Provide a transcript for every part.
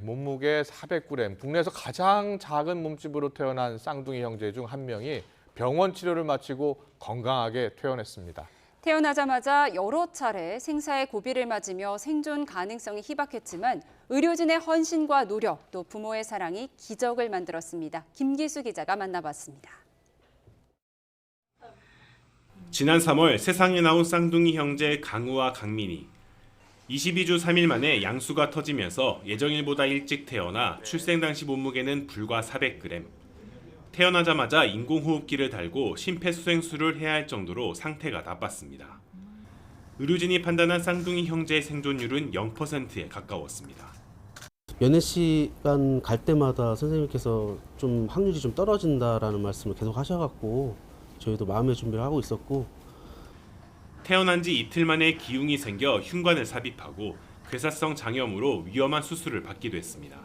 몸무게 400g, 국내에서 가장 작은 몸집으로 태어난 쌍둥이 형제 중 한 명이 병원 치료를 마치고 건강하게 퇴원했습니다. 태어나자마자 여러 차례 생사의 고비를 맞으며 생존 가능성이 희박했지만 의료진의 헌신과 노력, 또 부모의 사랑이 기적을 만들었습니다. 김기수 기자가 만나봤습니다. 지난 3월 세상에 나온 쌍둥이 형제 강우와 강민이 22주 3일 만에 양수가 터지면서 예정일보다 일찍 태어나 출생 당시 몸무게는 불과 400g. 태어나자마자 인공호흡기를 달고 심폐소생술을 해야 할 정도로 상태가 나빴습니다. 의료진이 판단한 쌍둥이 형제의 생존율은 0%에 가까웠습니다. 면회 시간 갈 때마다 선생님께서 좀 확률이 좀 떨어진다라는 말씀을 계속 하셔갖고 저희도 마음의 준비를 하고 있었고, 태어난 지 이틀 만에 기흉이 생겨 흉관을 삽입하고 괴사성 장염으로 위험한 수술을 받기도 했습니다.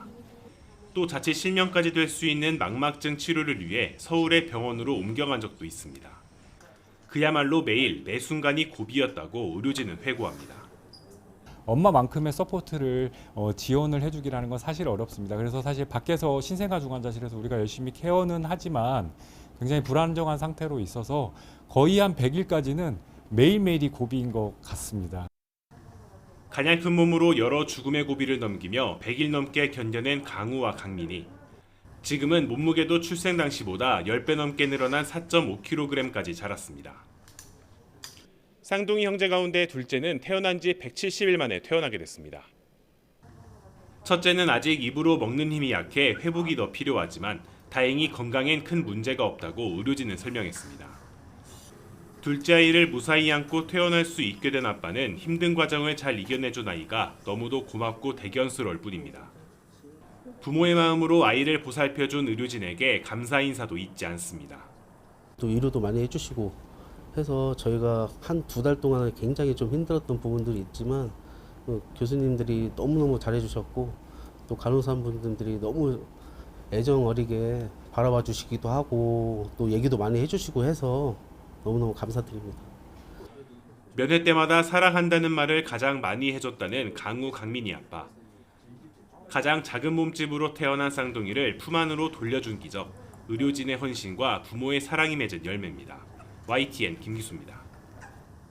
또 자칫 실명까지 될 수 있는 망막증 치료를 위해 서울의 병원으로 옮겨간 적도 있습니다. 그야말로 매일 매 순간이 고비였다고 의료진은 회고합니다. 엄마만큼의 서포트를 지원을 해주기라는 건 사실 어렵습니다. 그래서 사실 밖에서 신생아 중환자실에서 우리가 열심히 케어는 하지만 굉장히 불안정한 상태로 있어서 거의 한 100일까지는 매일매일이 고비인 것 같습니다. 가냘픈 몸으로 여러 죽음의 고비를 넘기며 100일 넘게 견뎌낸 강우와 강민이 지금은 몸무게도 출생 당시보다 10배 넘게 늘어난 4.5kg까지 자랐습니다. 쌍둥이 형제 가운데 둘째는 태어난 지 170일 만에 태어나게 됐습니다. 첫째는 아직 입으로 먹는 힘이 약해 회복이 더 필요하지만 다행히 건강엔 큰 문제가 없다고 의료진은 설명했습니다. 둘째 아이를 무사히 안고 퇴원할 수 있게 된 아빠는 힘든 과정을 잘 이겨내준 아이가 너무도 고맙고 대견스러울 뿐입니다. 부모의 마음으로 아이를 보살펴준 의료진에게 감사 인사도 잊지 않습니다. 또 위로도 많이 해주시고 해서 저희가 한 2달 동안 굉장히 좀 힘들었던 부분들이 있지만 교수님들이 너무너무 잘해주셨고 또 간호사분들이 너무 애정 어리게 바라봐 주시기도 하고 또 얘기도 많이 해주시고 해서 너무너무 감사드립니다. 면회 때마다 사랑한다는 말을 가장 많이 해줬다는 강우 강민이 아빠. 가장 작은 몸집으로 태어난 쌍둥이를 품 안으로 돌려준 기적, 의료진의 헌신과 부모의 사랑이 맺은 열매입니다. YTN 김기수입니다.